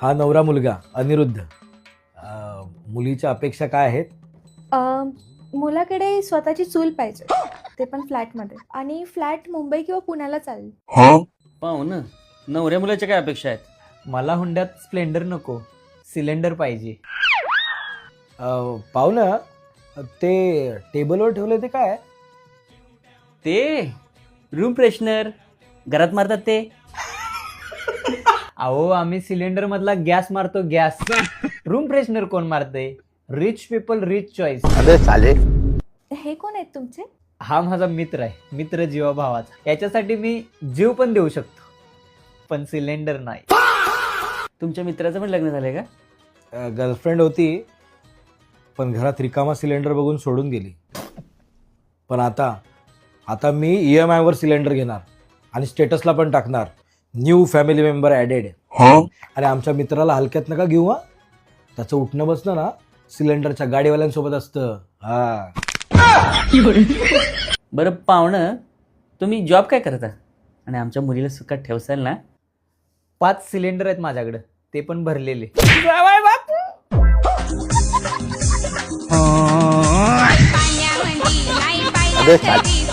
हा नवरा मुलगा अनिरुद्ध. मुलीच्या अपेक्षा काय आहेत? मुलाकडे स्वतःची चूल पाहिजे, ते पण फ्लॅटमध्ये. आणि फ्लॅट मुंबई किंवा पुण्याला चालेल. पाहू ना, नवऱ्या मुलाच्या काय अपेक्षा आहेत? मला हुंड्यात स्प्लेंडर नको, सिलेंडर पाहिजे. पाहू ना, ते टेबलवर ठेवलं ते काय? ते रूम फ्रेशनर घरात मारतात ते. अहो आम्ही सिलेंडर मधला गॅस मारतो, गॅस. रूम फ्रेशनर कोण मारते? Rich people, rich choice. हे कोण आहेत तुमचे? हा माझा मित्र आहे, मित्र जीवाभावाचा. याच्यासाठी मी जीव पण देऊ शकतो, पण सिलेंडर नाही. तुमच्या मित्राचं पण लग्न झालंय का? गर्लफ्रेंड होती, पण घरात रिकामा सिलेंडर बघून सोडून गेली. पण आता मी EMI वर सिलेंडर घेणार आणि स्टेटसला पण टाकणार, न्यू फॅमिली मेंबर ॲडेड. आणि आमच्या मित्राला हलक्यात नका घेऊ हा. त्याचं उठणं बसणं ना सिलेंडरच्या गाडीवाल्यांसोबत असतं. हा. बरं पाहुणं, तुम्ही जॉब काय करता आणि आमच्या मुलीला सुखात ठेवसाल ना? 5 सिलेंडर आहेत माझ्याकडे, ते पण भरलेले. पाण्यामध्ये नाही पाहिलं तरी